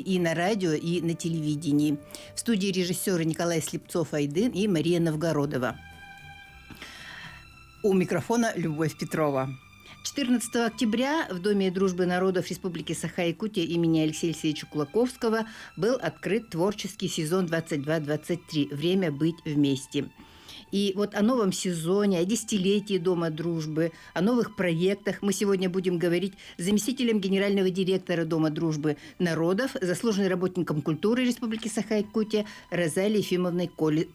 И на радио, и на телевидении. В студии режиссеры Николай Слепцов-Айдын и Мария Новгородова. У микрофона Любовь Петрова. 14 октября в Доме дружбы народов Республики Саха-Якутия имени Алексея Алексеевича Кулаковского был открыт творческий сезон 22-23 «Время быть вместе». И вот о новом сезоне, о десятилетии Дома дружбы, о новых проектах мы сегодня будем говорить с заместителем генерального директора Дома дружбы народов, заслуженным работником культуры Республики Саха-Якутия Розалией Ефимовной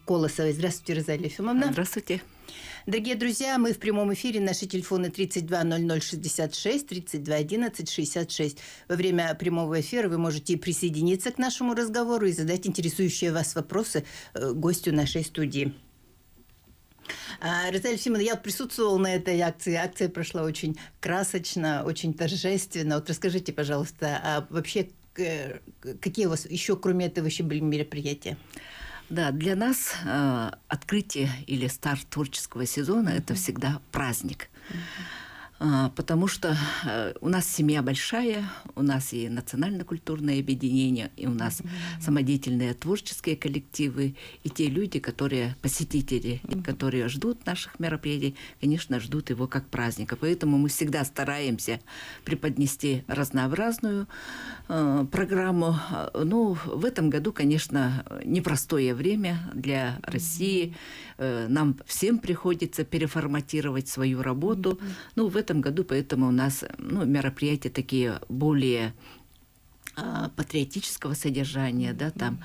Колосовой. Здравствуйте, Розалия Ефимовна. Здравствуйте. Дорогие друзья, мы в прямом эфире. Наши телефоны 32 00 66, 32 11 66. Во время прямого эфира вы можете присоединиться к нашему разговору и задать интересующие вас вопросы гостю нашей студии. Розалия Ефимовна, я присутствовала на этой акции. Акция прошла очень красочно, очень торжественно. Вот расскажите, пожалуйста, а вообще какие у вас еще, кроме этого, еще были мероприятия? Да, для нас открытие или старт творческого сезона – это всегда праздник. Потому что у нас семья большая, у нас и национально-культурное объединение, и у нас самодеятельные творческие коллективы, и те люди, которые, посетители, которые ждут наших мероприятий, конечно, ждут его как праздника. Поэтому мы всегда стараемся преподнести разнообразную программу. Ну, в этом году, конечно, непростое время для России. Нам всем приходится переформатировать свою работу. Ну, в этом году, поэтому у нас мероприятия такие более патриотического содержания, да, там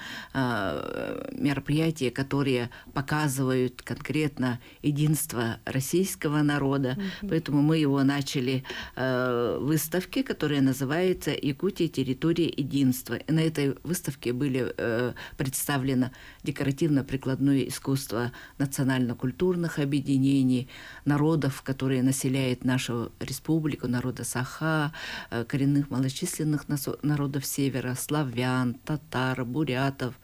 мероприятия, которые показывают конкретно единство российского народа. Поэтому мы его начали выставки, которая называется «Якутия. Территория единства». И на этой выставке были представлено декоративно-прикладное искусство национально-культурных объединений, народов, которые населяют нашу республику, народа Саха, коренных малочисленных народов севера, славян, татар, бурятов.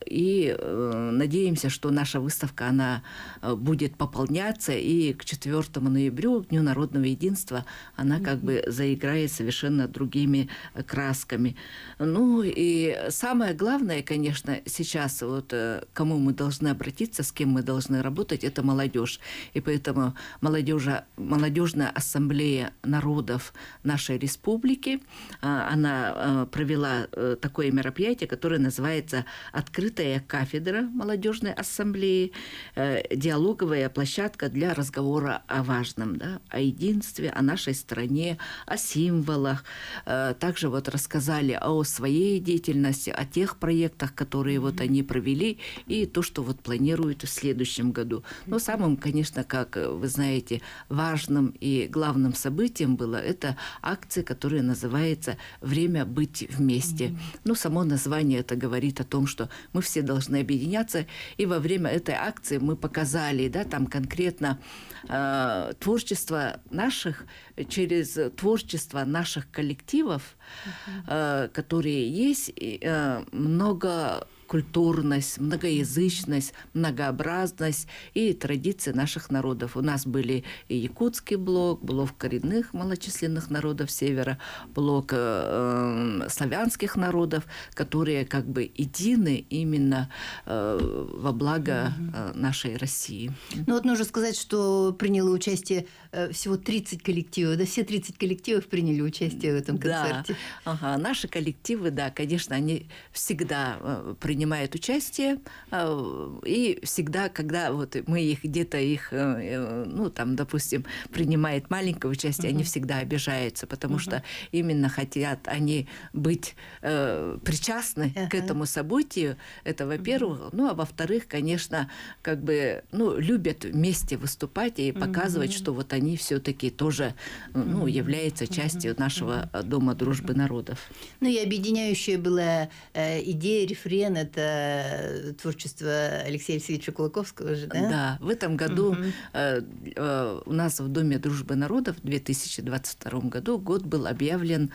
И надеемся, что наша выставка, она будет пополняться, и к 4 ноября, к Дню народного единства, она как бы заиграет совершенно другими красками. Ну и самое главное, конечно, сейчас вот кому мы должны обратиться, с кем мы должны работать, это молодежь. И поэтому молодежная ассамблея народов нашей республики, она провела такое мероприятие, которое называется «Открытая кафедра молодежной ассамблеи», диалоговая площадка для разговора о важном, да, о единстве, о нашей стране, о символах. Также вот рассказали о своей деятельности, о тех проектах, которые вот они провели, и то, что вот планируют в следующем году. Но самым, конечно, как вы знаете, важным и главным событием было это акция, которая называется «Время быть вместе». Ну, само название это говорит о том, что мы все должны объединяться, и во время этой акции мы показали, да, там конкретно творчество наших, через творчество наших коллективов, которые есть, многокультурность, многоязычность, многообразность и традиции наших народов. У нас были и якутский блок коренных малочисленных народов севера, блок славянских народов, которые как бы едины именно во благо нашей России. Ну вот нужно сказать, что приняло участие всего 30 коллективов, да, все 30 коллективов приняли участие в этом концерте. Да, ага, наши коллективы, да, конечно, они всегда принимают участие, и всегда, когда вот мы их где-то ну там, допустим, принимает маленькое участие, они всегда обижаются, потому что именно хотят они быть причастны к этому событию. Это, во-первых, ну а во-вторых, конечно, как бы, ну, любят вместе выступать и показывать, что вот они все-таки тоже, ну, являются частью нашего Дома дружбы народов. Ну и объединяющая была идея рефрена, это творчество Алексея Алексеевича Кулаковского же, да? Да, в этом году у нас в Доме дружбы народов в 2022 году год был объявлен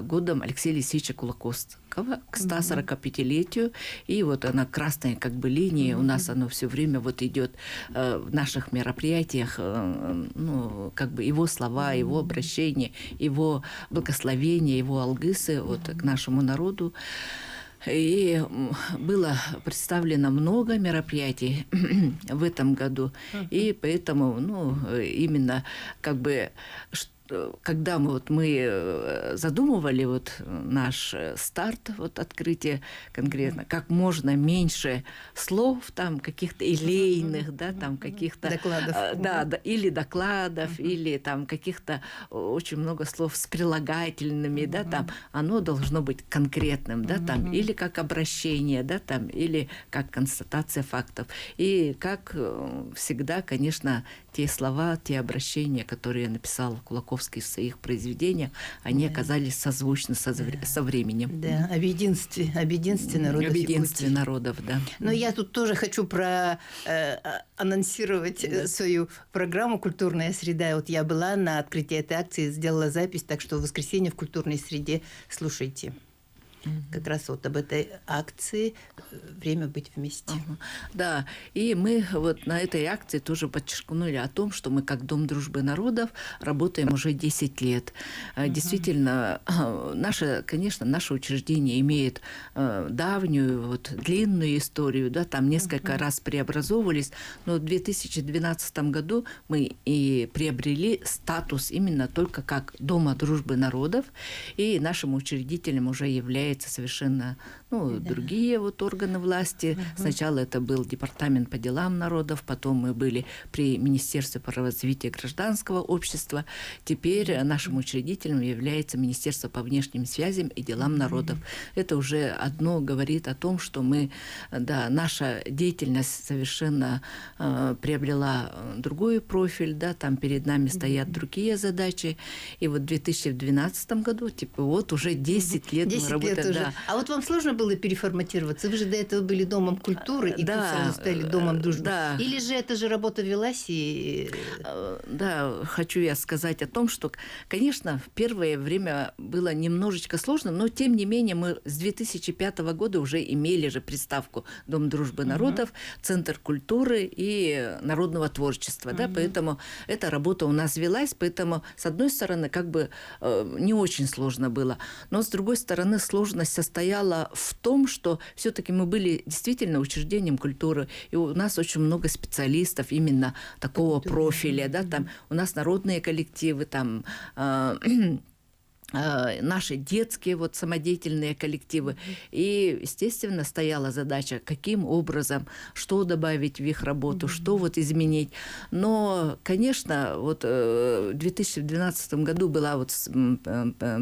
годом Алексея Алексеевича Кулаковского к 145-летию. И вот она красная как бы линия, у нас оно все время вот идет в наших мероприятиях, ну, как бы его слова, его обращения, его благословения, его алгысы вот, к нашему народу. И было представлено много мероприятий в этом году. И поэтому, ну, именно как бы, когда мы задумывали вот наш старт, вот открытие конкретно, как можно меньше слов, там каких-то элейных, да, там каких-то докладов, или докладов, или там каких-то очень много слов с прилагательными, да, там оно должно быть конкретным, да, там или как обращение, да, там или как констатация фактов, и как всегда, конечно, те слова, те обращения, которые написал Кулаковский в своих произведениях, они оказались созвучны со временем. Да, об единстве народов. Об единстве народов, да. Но я тут тоже хочу анонсировать свою программу «Культурная среда». Вот я была на открытии этой акции, сделала запись, так что в воскресенье в «Культурной среде» слушайте. Как раз вот об этой акции «Время быть вместе». Да, и мы вот на этой акции тоже подчеркнули о том, что мы как Дом дружбы народов работаем уже 10 лет. Действительно, конечно, наше учреждение имеет давнюю, вот, длинную историю, да, там несколько раз преобразовывались, но в 2012 году мы и приобрели статус именно только как Дома дружбы народов, и нашим учредителем уже является совершенно другие вот органы власти. Сначала это был Департамент по делам народов, потом мы были при Министерстве по развитию гражданского общества. Теперь нашим учредителем является Министерство по внешним связям и делам народов. Это уже одно говорит о том, что мы, да, наша деятельность совершенно приобрела другой профиль, да, там перед нами стоят другие задачи. И вот в 2012 году, вот уже 10 лет мы работаем. Да. А вот вам сложно было переформатироваться? Вы же до этого были Домом культуры, и тут сразу стали Домом дружбы. Да. Или же эта же работа велась? Да, хочу я сказать о том, что, конечно, в первое время было немножечко сложно, но, тем не менее, мы с 2005 года уже имели же приставку Дом дружбы народов, Центр культуры и народного творчества. Да, поэтому эта работа у нас велась, поэтому, с одной стороны, как бы не очень сложно было, но, с другой стороны, сложность состояла в том, что все-таки мы были действительно учреждением культуры, и у нас очень много специалистов именно такого профиля, да, там у нас народные коллективы, там наши детские вот самодеятельные коллективы. И, естественно, стояла задача, каким образом, что добавить в их работу, что вот изменить. Но, конечно, вот в 2012 году была вот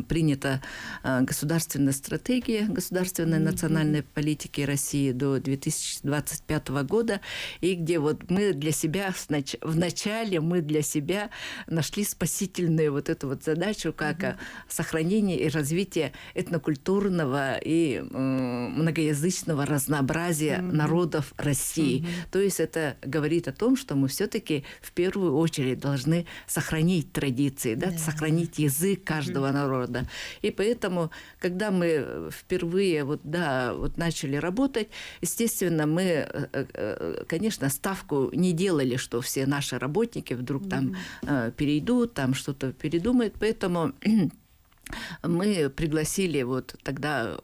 принята государственная стратегия государственной национальной политики России до 2025 года, и где вот мы для себя, вначале мы для себя нашли спасительную вот эту вот задачу, как сохранение и развитие этнокультурного и многоязычного разнообразия народов России. То есть это говорит о том, что мы все-таки в первую очередь должны сохранить традиции, да, сохранить язык каждого народа. И поэтому, когда мы впервые вот начали работать, естественно, мы, конечно, ставку не делали, что все наши работники вдруг там перейдут, там что-то передумают, поэтому мы пригласили вот тогда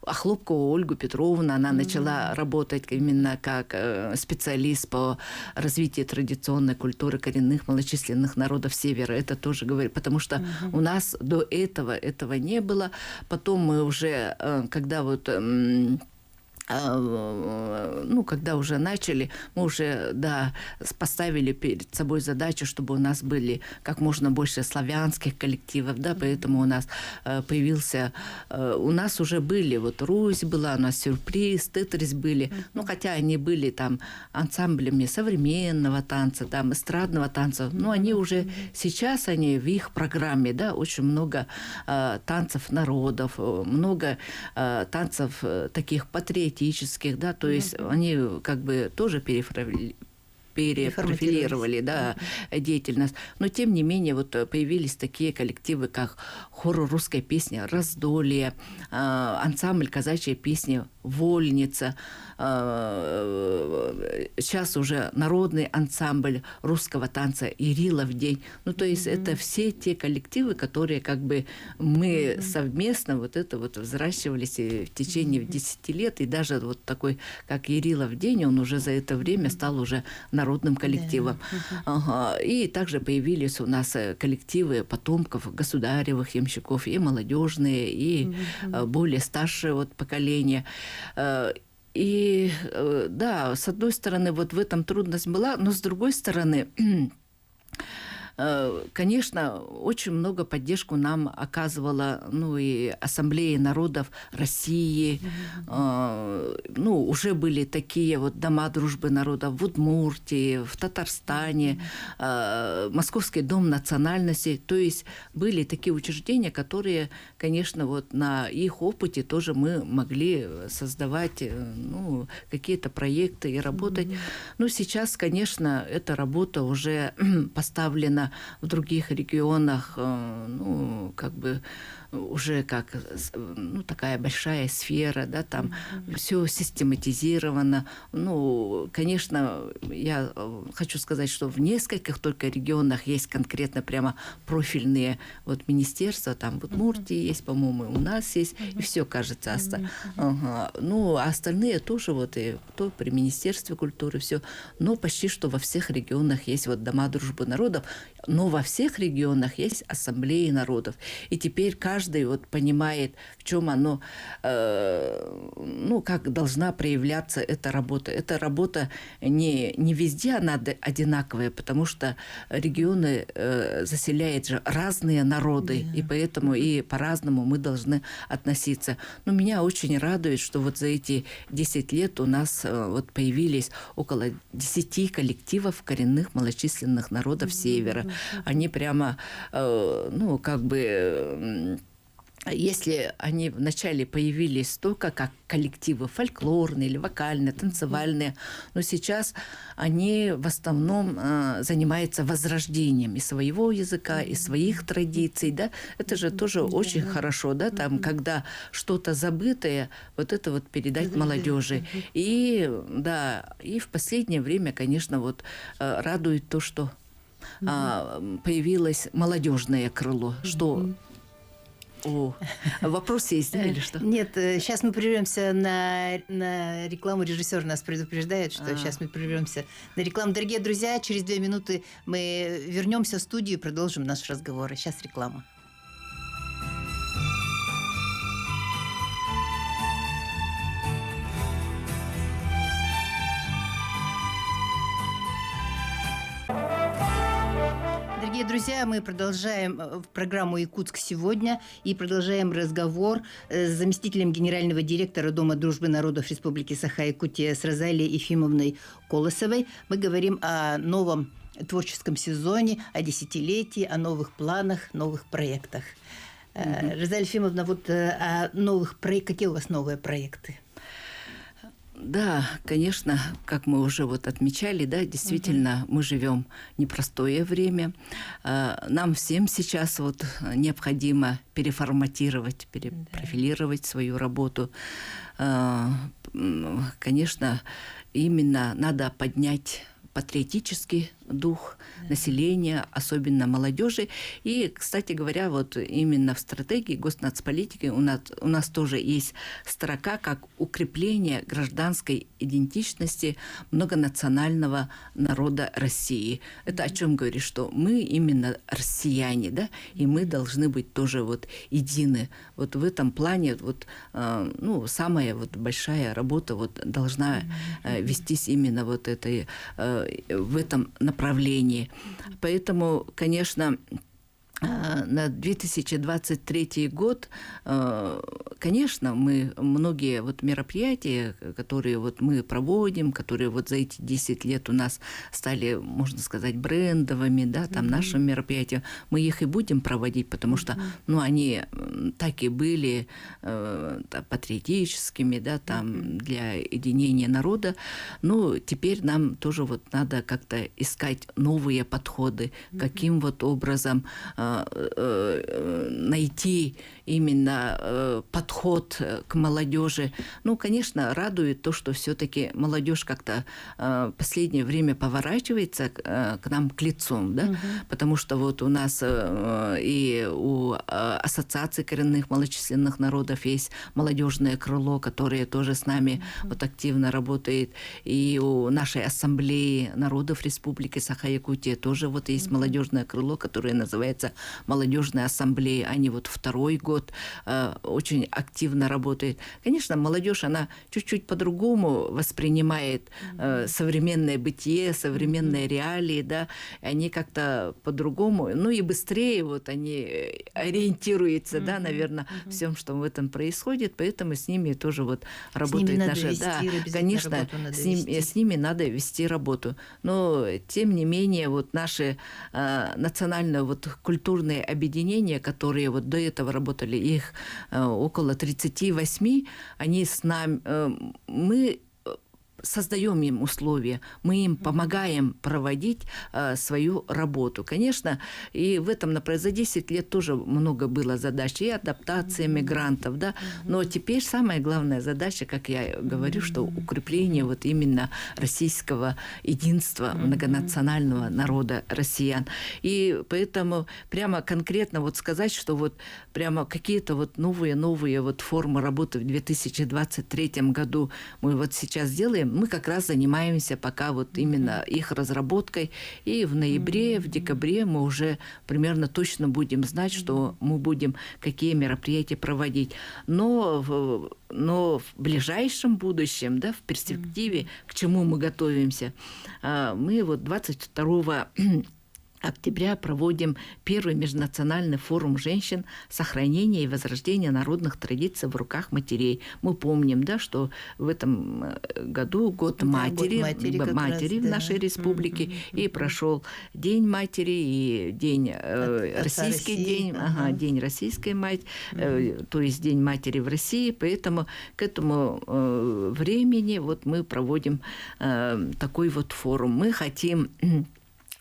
Охлопкову Ольгу Петровну, она начала работать именно как специалист по развитию традиционной культуры коренных малочисленных народов Севера. Это тоже говорит, потому что у нас до этого не было. Потом мы уже, когда вот ну, когда уже начали, мы уже, да, поставили перед собой задачу, чтобы у нас были как можно больше славянских коллективов, да, поэтому у нас появился, у нас уже были, вот Русь была, у нас Сюрприз, Тетрис были, ну, хотя они были там ансамблями современного танца, там, эстрадного танца, но они уже сейчас, они в их программе, да, очень много танцев народов, много танцев таких патриотических, да, то есть они как бы тоже перепрофилировали, да, деятельность. Но, тем не менее, вот появились такие коллективы, как хор русской песни «Раздолье», ансамбль казачьей песни «Вольница», сейчас уже народный ансамбль русского танца «Ирилов день». Ну, то есть это все те коллективы, которые как бы мы совместно вот это вот взращивались в течение 10 лет. И даже вот такой, как «Ирилов день», он уже за это время стал уже народным коллективом. Ага. И также появились у нас коллективы потомков государевых ямщиков, и молодежные, и более старшее вот поколение. И да, с одной стороны, вот в этом трудность была, но с другой стороны, конечно, очень много поддержку нам оказывала, ну, и Ассамблея народов России. Ну, уже были такие вот дома дружбы народов в Удмуртии, в Татарстане, Московский дом национальности. То есть были такие учреждения, которые, конечно, вот на их опыте тоже мы могли создавать, ну, какие-то проекты и работать. Но сейчас, конечно, эта работа уже поставлена в других регионах, ну, как бы уже как, ну, такая большая сфера, да, там все систематизировано. Ну, конечно, я хочу сказать, что в нескольких только регионах есть конкретно прямо профильные вот министерства, там в Удмуртии есть, по-моему, у нас есть, и все, кажется, ну, а остальные тоже вот и то при Министерстве культуры, все, но почти что во всех регионах есть вот дома дружбы народов, но во всех регионах есть ассамблеи народов. И теперь каждый вот понимает, в чем оно, ну, как должна проявляться эта работа. Эта работа не везде она одинаковая, потому что регионы заселяют же разные народы, и поэтому и по-разному мы должны относиться. Но меня очень радует, что вот за эти 10 лет у нас вот появились около 10 коллективов коренных малочисленных народов Севера. Они прямо, ну, как бы, если они вначале появились только как коллективы фольклорные или вокальные, танцевальные, но сейчас они в основном занимаются возрождением и своего языка, и своих традиций, да, это же тоже очень хорошо, да, там, когда что-то забытое, вот это вот передать молодежи. И, да, и в последнее время, конечно, вот радует то, что появилось молодежное крыло, что... О, вопрос есть, да, или что? Нет, сейчас мы прервемся на рекламу. Режиссер нас предупреждает, что сейчас мы прервемся на рекламу. Дорогие друзья, через 2 минуты мы вернемся в студию и продолжим наш разговор. Сейчас реклама. Дорогие друзья, мы продолжаем программу «Якутск сегодня» и продолжаем разговор с заместителем генерального директора Дома дружбы народов Республики Саха-Якутия с Розалией Ефимовной Колосовой. Мы говорим о новом творческом сезоне, о десятилетии, о новых планах, новых проектах. Розалия Ефимовна, вот о новых проектах, какие у вас новые проекты? Да, конечно, как мы уже вот отмечали, да, действительно, мы живем непростое время. Нам всем сейчас вот необходимо переформатировать, перепрофилировать свою работу. Конечно, именно надо поднять патриотический дух населения, особенно молодежи. И, кстати говоря, вот именно в стратегии госнацполитики у нас тоже есть строка как укрепление гражданской идентичности многонационального народа России. Это о чем говорит, что мы именно россияне, да, и мы должны быть тоже вот едины. Вот в этом плане вот, самая вот большая работа вот должна вестись именно вот в этом направлении. Поэтому, конечно, на 2023 год, конечно, мы многие вот мероприятия, которые вот мы проводим, которые вот за эти 10 лет у нас стали, можно сказать, брендовыми, да, там наши мероприятия, мы их и будем проводить, потому что, они так и были патриотическими, да, там для единения народа. Но теперь нам тоже вот надо как-то искать новые подходы, каким вот образом найти именно подход к молодежи. Конечно, радует то, что все-таки молодежь как-то в последнее время поворачивается к нам к лицом, да? Потому что вот у нас и у Ассоциации коренных малочисленных народов есть молодежное крыло, которое тоже с нами вот активно работает, и у нашей ассамблеи народов Республики Саха-Якутия тоже вот есть молодежное крыло, которое называется молодежная ассамблея. Они вот второй год очень активно работают. Конечно, молодежь, она чуть-чуть по-другому воспринимает современное бытие, современные реалии, да, они как-то по-другому, и быстрее вот они ориентируются, да, наверное, всем, что в этом происходит, поэтому с ними тоже вот работает наша, да, конечно, с ними надо вести работу. Но, тем не менее, вот наши национальные вот культурные объединения, которые вот до этого работали, их около 38, они с нами, мы создаем им условия, мы им помогаем проводить свою работу. Конечно, и в этом за 10 лет тоже много было задач, и адаптация мигрантов, да, но теперь самая главная задача, как я говорю, что укрепление вот именно российского единства многонационального народа россиян. И поэтому прямо конкретно вот сказать, что вот прямо какие-то вот новые вот формы работы в 2023 году мы вот сейчас делаем, мы как раз занимаемся пока вот именно их разработкой. И в ноябре, в декабре мы уже примерно точно будем знать, что мы будем какие мероприятия проводить. Но в ближайшем будущем, да, в перспективе, к чему мы готовимся, мы вот 22 октября проводим первый межнациональный форум женщин «Сохранение и возрождение народных традиций в руках матерей». Мы помним, да, что в этом году год матери в нашей республике, и прошел День матери и День Российский день, День Российской матери, то есть День матери в России. Поэтому к этому времени вот мы проводим такой вот форум. Мы хотим,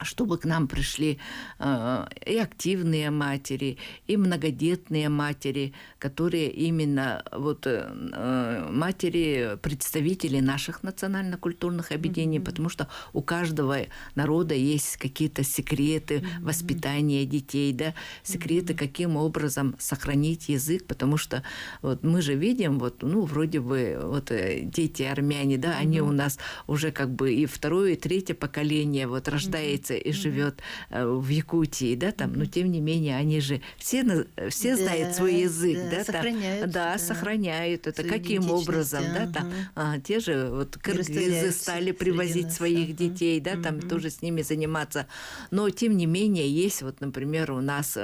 чтобы к нам пришли и активные матери, и многодетные матери, которые именно вот матери, представители наших национально-культурных объединений, потому что у каждого народа есть какие-то секреты воспитания детей, да, секреты, каким образом сохранить язык, потому что вот мы же видим, вот, вроде бы вот дети армяне, да, они у нас уже как бы и второе, и третье поколение вот рождается и живет в Якутии, да, там, но тем не менее они же все знают свой язык, да, сохраняют, сохраняют это. Каким образом, да, там, те же вот кыргызы стали привозить своих детей, да, там тоже с ними заниматься, но тем не менее есть вот, например, у нас,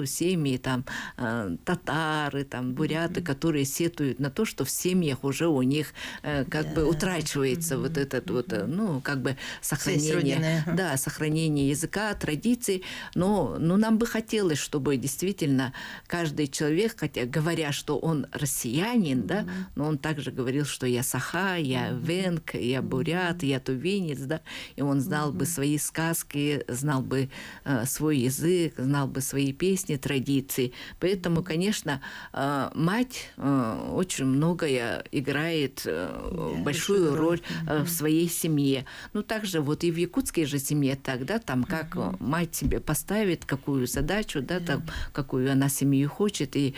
семьи там татары, там буряты, которые сетуют на то, что в семьях уже у них как бы утрачивается вот этот вот, как бы сохранение, да, сохранение языка, традиций, но нам бы хотелось, чтобы действительно каждый человек, хотя говоря, что он россиянин, да, но он также говорил, что я саха, я венг, я бурят, я тувинец, да, и он знал бы свои сказки, знал бы свой язык, знал бы свои песни, традиции. Поэтому, конечно, мать очень многое играет большую роль в своей семье. Также вот и в якутской же семье так, да, там, как мать себе поставит, какую задачу, да, там, какую она семью хочет, и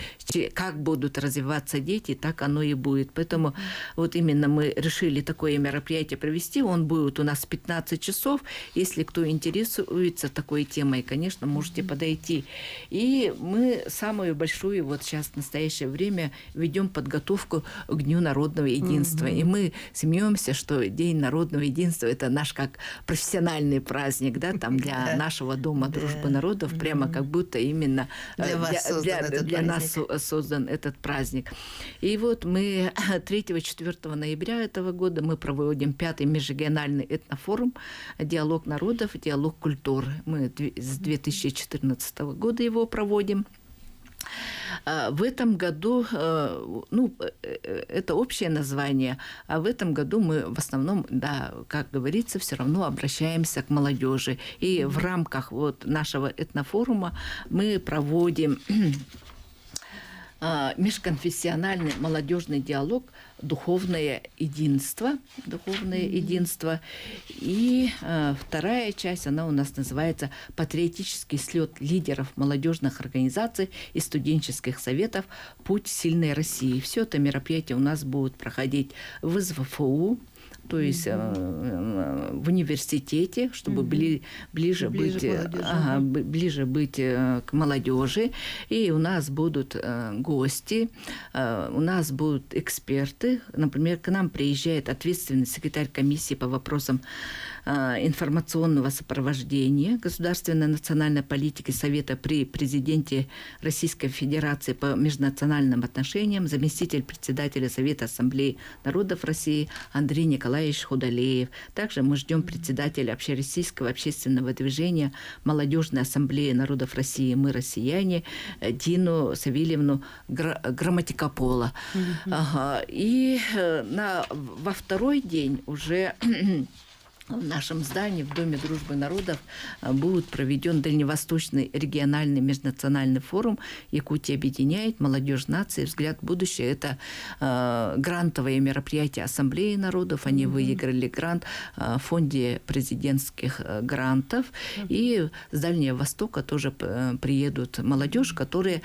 как будут развиваться дети, так оно и будет. Поэтому вот именно мы решили такое мероприятие провести. Он будет у нас 15 часов. Если кто интересуется такой темой, конечно, можете подойти. И мы самую большую вот сейчас в настоящее время ведем подготовку к Дню народного единства. И мы смеемся, что День народного единства – это наш как профессиональный праздник, да, там для нашего Дома дружбы народов, прямо как будто именно для нас создан этот праздник. И вот мы 3-4 ноября этого года мы проводим 5-й межрегиональный этнофорум «Диалог народов, диалог культур». Мы с 2014 года его проводим. В этом году, ну, это общее название, а в этом году мы в основном, да, как говорится, все равно обращаемся к молодежи. И в рамках вот нашего этнофорума мы проводим межконфессиональный молодежный диалог «Духовное единство». И вторая часть, она у нас называется «Патриотический слет лидеров молодежных организаций и студенческих советов. Путь сильной России». Все это мероприятие у нас будет проходить в СВФУ, то есть в университете, чтобы ближе быть к молодежи. И у нас будут гости, у нас будут эксперты. Например, к нам приезжает ответственный секретарь комиссии по вопросам информационного сопровождения государственной национальной политики Совета при президенте Российской Федерации по межнациональным отношениям, заместитель председателя Совета Ассамблеи народов России Андрей Николаевич Худалеев. Также мы ждем председателя общероссийского общественного движения Молодежной ассамблеи народов России «Мы россияне» Дину Савельевну Грамматикопола. И во второй день уже в нашем здании, в Доме дружбы народов, будет проведен Дальневосточный региональный межнациональный форум «Якутия объединяет. Молодежь нации. Взгляд в будущее». Это грантовое мероприятие Ассамблеи народов. Они выиграли грант в фонде президентских грантов. И с Дальнего Востока тоже приедут молодежь, которые,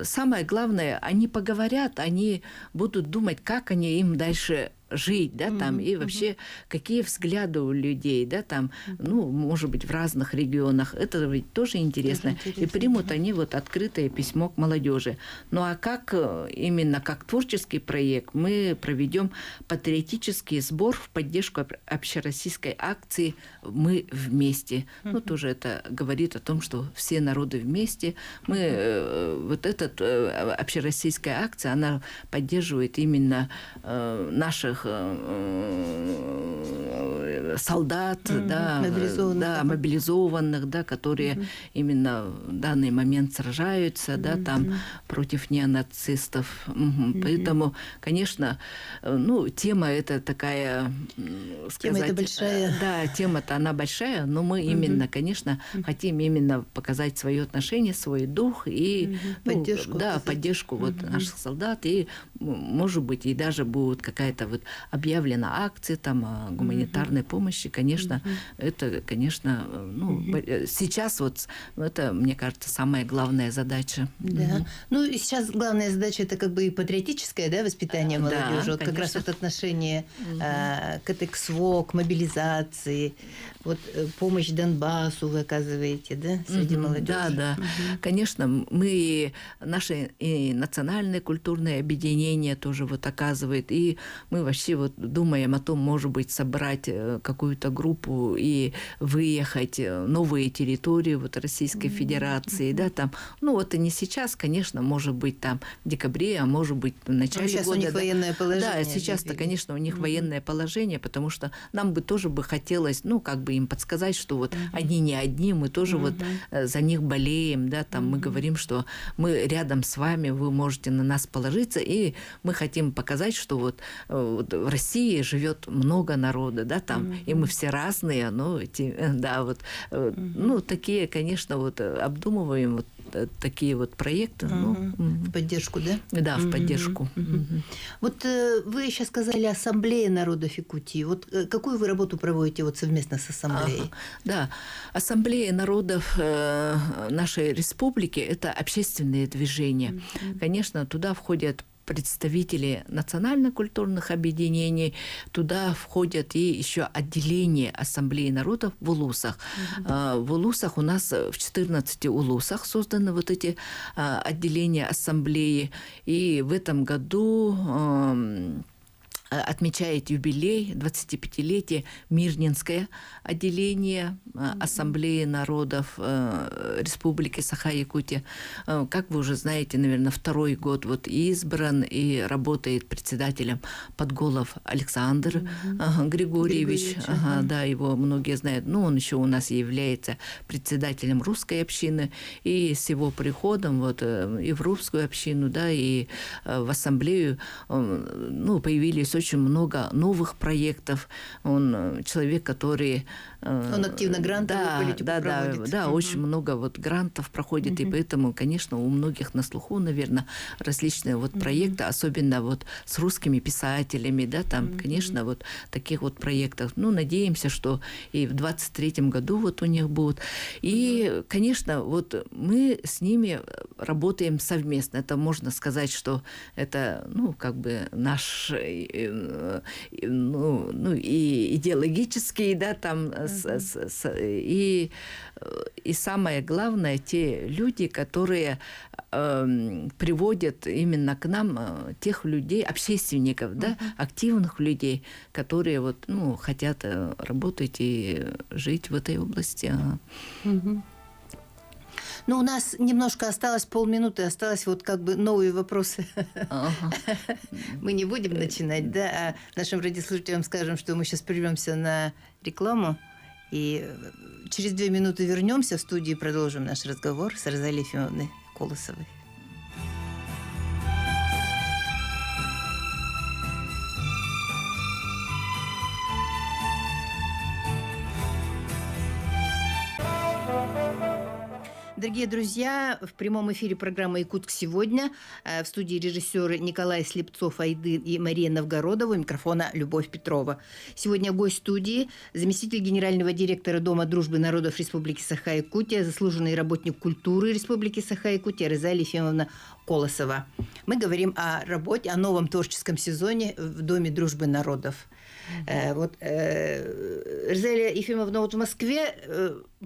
самое главное, они поговорят, они будут думать, как они им дальше жить, да, там, и вообще какие взгляды у людей, да, там, ну, может быть, в разных регионах. Это ведь тоже интересно. И примут они вот открытое письмо к молодежи. Ну, а как именно как творческий проект мы проведем патриотический сбор в поддержку общероссийской акции «Мы вместе». Ну, тоже это говорит о том, что все народы вместе. Мы, вот эта общероссийская акция, она поддерживает именно наших солдат, мобилизованных, да, которые именно в данный момент сражаются, да, там против неонацистов. Поэтому, конечно, ну, тема это такая, сказать, тема это большая. Да, тема-то она большая, но мы именно, конечно, хотим именно показать свое отношение, свой дух и поддержку, поддержку вот наших солдат, и, может быть, и даже будет какая-то вот объявлена акция там гуманитарной помощи, конечно, это, конечно, ну, сейчас вот это, мне кажется, самая главная задача. Да. Ну, и сейчас главная задача это как бы и патриотическое, да, воспитание молодежи, вот как раз вот отношение к ЭТКСВО, к мобилизации, вот помощь Донбассу вы оказываете, да, среди молодежи. Да, да. Конечно, мы, наше и национальное культурное объединение тоже вот оказывает, и мы вообще вот думаем о том, может быть, собрать какую-то группу и выехать в новые территории вот Российской Федерации, да, там, ну, вот и не сейчас, конечно, может быть, там, в декабре, а может быть, в начале сейчас года. У них военное положение. Да, сейчас-то, конечно, у них военное положение, потому что нам бы тоже бы хотелось, ну, как бы им подсказать, что вот они не одни, мы тоже вот за них болеем, да, там, мы говорим, что мы рядом с вами, вы можете на нас положиться, и мы хотим показать, что вот в России живет много народа, да, там, и мы все разные, ну, да, вот, ну, такие, конечно, вот обдумываем вот такие вот проекты. В поддержку, да? Да, в поддержку. Вот вы сейчас сказали Ассамблея народов Якутии. Вот какую вы работу проводите вот совместно с Ассамблеей? Да, Ассамблея народов нашей республики – это общественные движения. Конечно, туда входят представители национально-культурных объединений, туда входят и еще отделения Ассамблеи народов в улусах. В улусах у нас в 14 улусах созданы вот эти отделения Ассамблеи, и в этом году отмечает юбилей, 25-летие Мирнинское отделение Ассамблеи народов Республики Саха-Якутия. Как вы уже знаете, наверное, второй год вот избран и работает председателем Подголов Александр Григорьевич. Да, его многие знают. Но он еще у нас является председателем русской общины. И с его приходом вот и в русскую общину, да, и в ассамблею появились очень много новых проектов. Он человек, который... Он активно грантовую политику проводит. Да, очень много вот грантов проходит, и поэтому, конечно, у многих на слуху, наверное, различные вот проекты, особенно вот с русскими писателями, да, там, конечно, вот таких вот проектов. Надеемся, что и в 23-м году вот у них будут. И, конечно, вот мы с ними работаем совместно. Это можно сказать, что это, как бы наш, и идеологический, да, там, и самое главное, те люди, которые приводят именно к нам тех людей, общественников, да, активных людей, которые вот, хотят работать и жить в этой области. У нас немножко осталось, полминуты осталось, вот как бы новые вопросы. Мы не будем начинать, да, а нашим радиослушателям скажем, что мы сейчас прервемся на рекламу, и через 2 минуты вернемся в студию и продолжим наш разговор с Розалией Ефимовной Колосовой. Дорогие друзья, в прямом эфире программа «Якутск сегодня». В студии режиссеры Николай Слепцов-Айдын и Мария Новгородова. У микрофона Любовь Петрова. Сегодня гость студии – заместитель генерального директора Дома дружбы народов Республики Саха-Якутия, заслуженный работник культуры Республики Саха-Якутия Розалия Ефимовна Колосова. Мы говорим о работе, о новом творческом сезоне в Доме дружбы народов. Розалия Ефимовна, вот в Москве,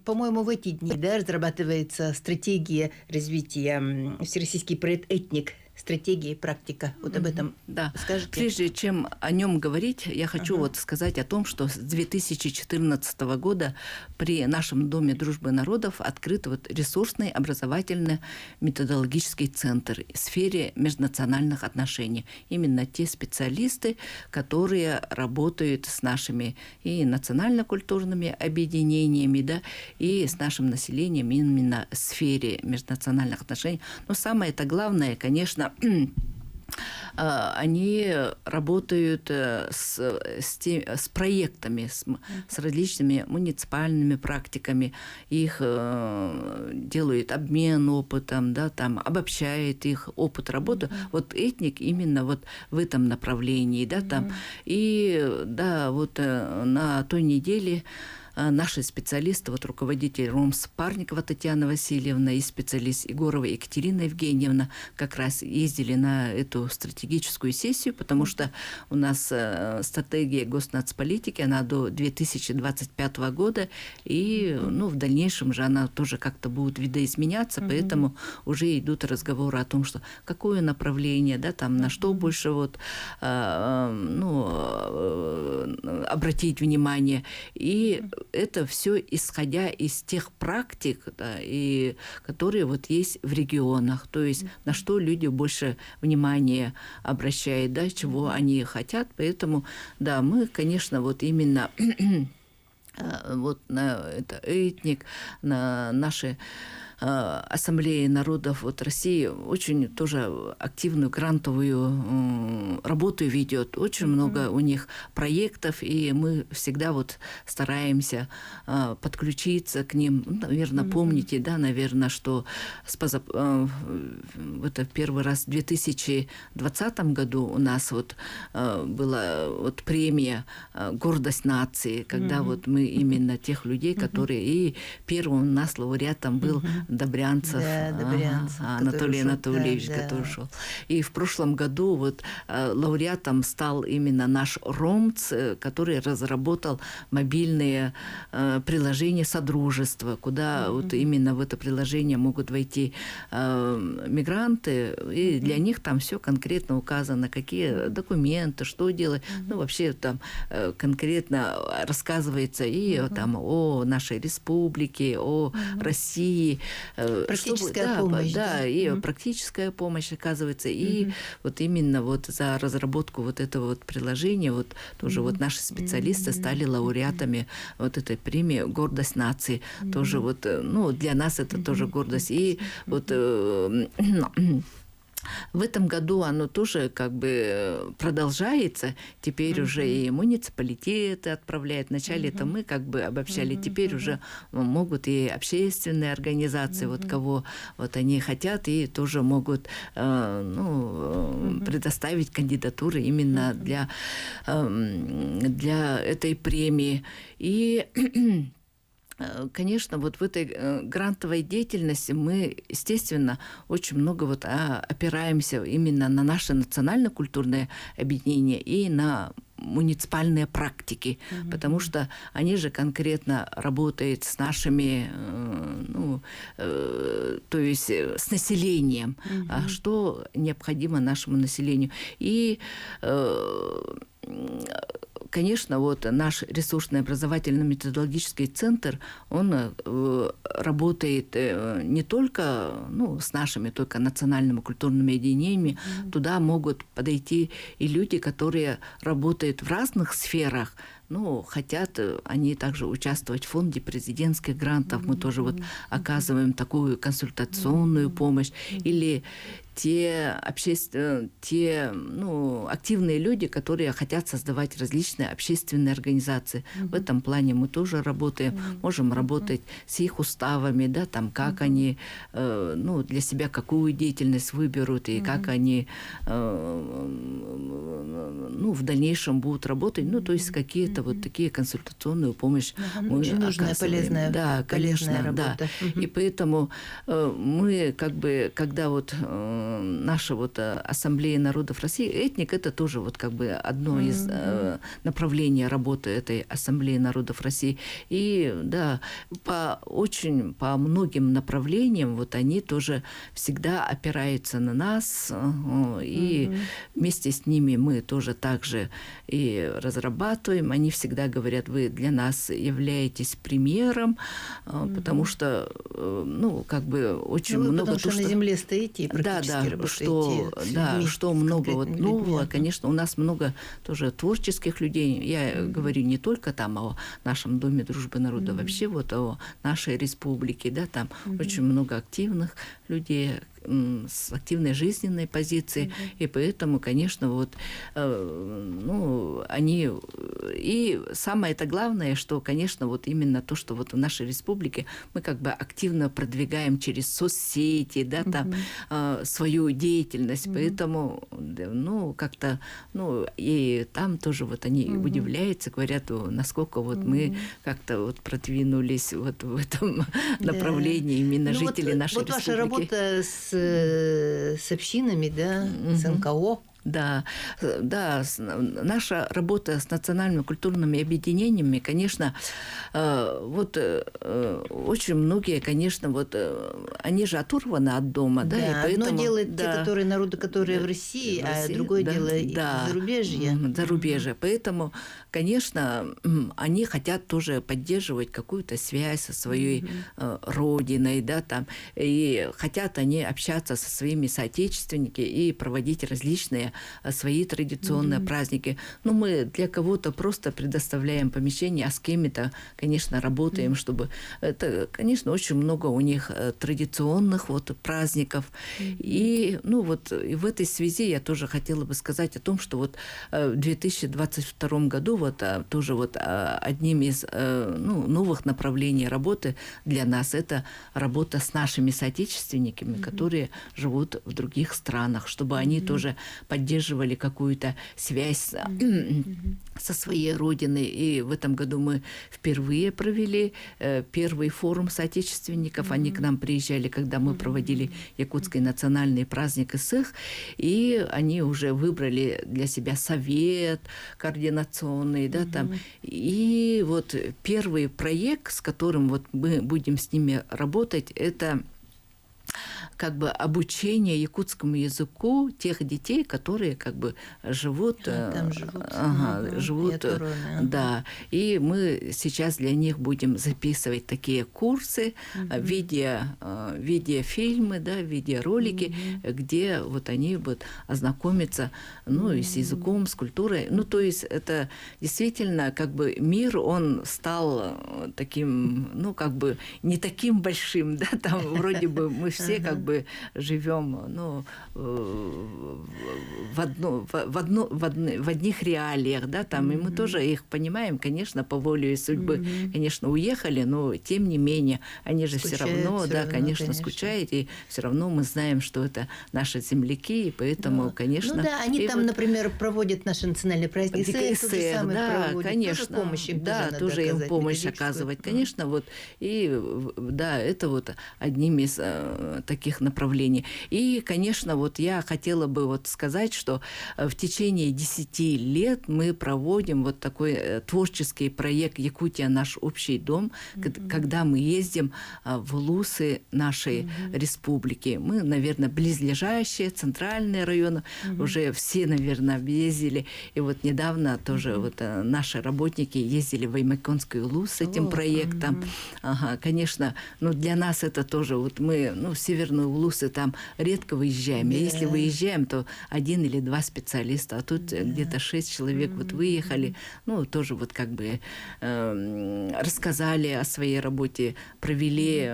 по-моему, в эти дни, да, разрабатывается стратегия развития, всероссийский проект «Этник». Стратегия и практика. Вот об этом скажете? Прежде чем о нем говорить, я хочу вот сказать о том, что с 2014 года при нашем Доме дружбы народов открыт вот ресурсный образовательный методологический центр в сфере межнациональных отношений. Именно те специалисты, которые работают с нашими и национально-культурными объединениями, да, и с нашим населением именно в сфере межнациональных отношений. Но самое-то главное, конечно, они работают с проектами, с различными муниципальными практиками, их делают обмен опытом, да, там, обобщает их опыт работы. Вот «Этник» именно вот в этом направлении, да, там. И да, вот на той неделе наши специалисты, вот руководитель РОМС Парникова Татьяна Васильевна и специалист Егорова Екатерина Евгеньевна как раз ездили на эту стратегическую сессию, потому что у нас стратегия госнацполитики, она до 2025 года, и в дальнейшем же она тоже как-то будет видоизменяться, поэтому уже идут разговоры о том, что какое направление, да, там, на что больше вот, обратить внимание. И это все исходя из тех практик, да, и, которые вот есть в регионах, то есть на что люди больше внимания обращают, да, чего они хотят. Поэтому, да, мы, конечно, вот именно вот на это «Этник», на наши Ассамблеи народов вот России очень тоже активную грантовую работу ведет. Очень много у них проектов, и мы всегда вот стараемся подключиться к ним. Ну, наверное, помните, да, наверное, что это первый раз в 2020 году у нас вот была вот премия «Гордость нации», когда вот мы именно тех людей, которые... И первым у нас лауреатом был Добрянцев, Анатолий Анатольевич, который ушел. И в прошлом году вот лауреатом стал именно наш РОМЦ, который разработал мобильные приложения Содружества, куда вот именно в это приложение могут войти мигранты, и для них там все конкретно указано, какие документы, что делать. Ну, вообще там конкретно рассказывается и там о нашей республике, о России. Практическая помощь. Да, и практическая помощь оказывается. И вот именно вот за разработку вот этого вот приложения вот тоже вот наши специалисты стали лауреатами вот этой премии «Гордость нации». Тоже вот, ну, для нас это тоже гордость. И вот в этом году оно тоже как бы продолжается. Теперь уже и муниципалитеты отправляют. Вначале это мы как бы обобщали. Теперь уже могут и общественные организации, вот кого вот они хотят, и тоже могут предоставить кандидатуры именно для этой премии. И конечно, вот в этой грантовой деятельности мы, естественно, очень много вот опираемся именно на наше национально-культурное объединение и на муниципальные практики, потому что они же конкретно работают с нашими, то есть с населением, что необходимо нашему населению. И конечно, вот наш ресурсный образовательно-методологический центр, он работает не только с нашими только национальными культурными единениями, туда могут подойти и люди, которые работают в разных сферах, хотят они также участвовать в фонде президентских грантов. Мы тоже вот оказываем такую консультационную помощь. Или те активные люди, которые хотят создавать различные общественные организации. В этом плане мы тоже работаем, можем работать с их уставами, да, там, как они для себя какую деятельность выберут и как они в дальнейшем будут работать. То есть какие-то вот такие консультационную помощь мы очень нужная, полезная, да, конечно, работа. Да. И поэтому мы как бы, когда вот наша вот Ассамблея народов России, этник, это тоже вот как бы одно из направлений работы этой Ассамблеи народов России. И да, по многим направлениям вот они тоже всегда опираются на нас, и вместе с ними мы тоже также и разрабатываем. Они всегда говорят, вы для нас являетесь примером, потому что, как бы очень много... Потому что на земле стоите и практически работаете. Что много вот нового. Конечно, у нас много тоже творческих людей. Я говорю не только там о нашем Доме дружбы народа, вообще вот о нашей республике, да, там очень много активных людей, с активной жизненной позицией, и поэтому, конечно, вот, они... И самое-то главное, что, конечно, вот именно то, что вот в нашей республике мы как бы активно продвигаем через соцсети, да, там, свою деятельность, поэтому, как-то, и там тоже вот они удивляются, говорят, насколько вот мы как-то вот продвинулись вот в этом направлении именно жители нашей республики. Вот ваша работа с общинами, да, с НКО. Да, наша работа с национальными культурными объединениями, конечно, вот очень многие, конечно, вот они же оторваны от дома, да, и поэтому... Одно дело те народы, которые в России, а другое дело зарубежье. Зарубежье. Поэтому, конечно, они хотят тоже поддерживать какую-то связь со своей родиной, да, там, и хотят они общаться со своими соотечественниками и проводить различные свои традиционные праздники. Ну, мы для кого-то просто предоставляем помещение, а с кем-то, конечно, работаем, чтобы... Это, конечно, очень много у них традиционных вот праздников. И, ну, вот и в этой связи я тоже хотела бы сказать о том, что вот в 2022 году вот тоже вот одним из новых направлений работы для нас это работа с нашими соотечественниками, которые живут в других странах, чтобы они тоже поддерживали какую-то связь со своей родиной. И в этом году мы впервые провели первый форум соотечественников. Они к нам приезжали, когда мы проводили якутский национальный праздник ИСЭХ, и они уже выбрали для себя совет координационный, да, там. И вот первый проект, с которым вот мы будем с ними работать, это как бы обучение якутскому языку тех детей, которые как бы живут... там живут. Живут, да. И мы сейчас для них будем записывать такие курсы, видеофильмы, да, видеоролики, где вот они будут ознакомиться, ну, и с языком, с культурой. Ну, то есть это действительно как бы мир, он стал таким, ну, как бы не таким большим, да, там вроде бы мы все как бы живем, ну, в одних реалиях, да, там, и мы тоже их понимаем, конечно, по воле судьбы, конечно, уехали, но тем не менее, они же все равно, да, конечно, скучают, и все равно мы знаем, что это наши земляки, и поэтому, конечно... Ну да, они там, например, проводят наши национальные праздники, ИСЭХ, да, конечно, тоже им помощь оказывать, конечно, вот, и, да, это вот одним из таких направлений. И, конечно, вот я хотела бы вот сказать, что в течение 10 лет мы проводим вот такой творческий проект «Якутия. Наш общий дом», когда мы ездим в улусы нашей республики. Мы, наверное, близлежащие, центральные районы, уже все, наверное, объездили. И вот недавно тоже вот наши работники ездили в Аймаконский улус с этим проектом. Конечно, ну, для нас это тоже, вот мы, ну, в Северные улусы там редко выезжаем. И если выезжаем, то 1 или 2 специалиста, а тут где-то 6 человек вот выехали, ну, тоже вот как бы рассказали о своей работе, провели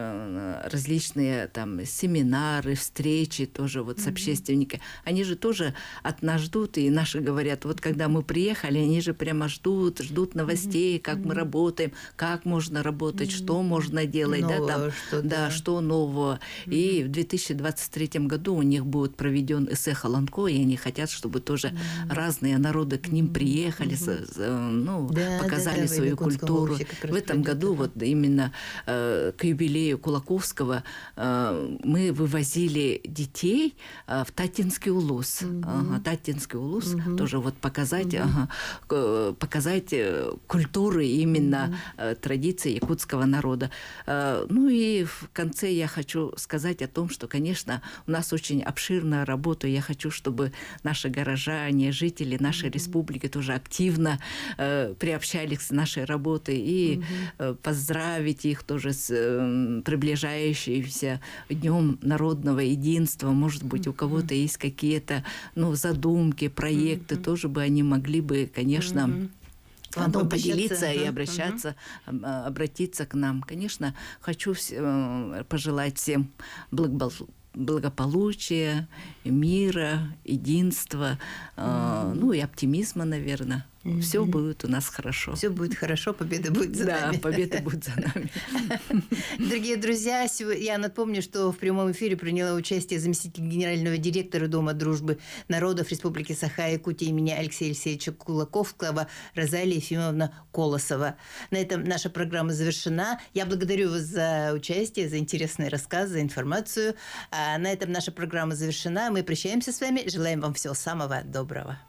различные там семинары, встречи тоже вот с общественниками. Они же тоже от нас ждут, и наши говорят, вот когда мы приехали, они же прямо ждут новостей, как мы работаем, как можно работать, что можно делать, нового, да, там, что нового. И в 2023 году у них будет проведен ИСЭХ Аланко, и они хотят, чтобы тоже разные народы к ним приехали, ну, показали свою культуру. В этом году вот именно к юбилею Кулаковского мы вывозили детей в Татинский улус. Татинский улус тоже вот показать культуры именно традиции якутского народа. Ну и в конце я хочу сказать о том, что, конечно, у нас очень обширная работа. Я хочу, чтобы наши горожане, жители нашей республики тоже активно приобщались к нашей работе и поздравить их тоже с приближающимся Днем народного единства. Может быть, у кого-то есть какие-то, ну, задумки, проекты, тоже бы они могли бы, конечно, потом поделиться и обратиться к нам. Конечно, хочу пожелать всем благополучия, мира, единства, ну и оптимизма, наверное. Все будет у нас хорошо. Все будет хорошо, победа будет за нами. Да, победа будет за нами. Дорогие друзья, я напомню, что в прямом эфире приняла участие заместитель генерального директора Дома дружбы народов Республики Саха-Якутия имени Алексея Алексеевича Кулаковского Розалия Ефимовна Колосова. На этом наша программа завершена. Я благодарю вас за участие, за интересные рассказы, за информацию. На этом наша программа завершена. Мы прощаемся с вами. Желаем вам всего самого доброго.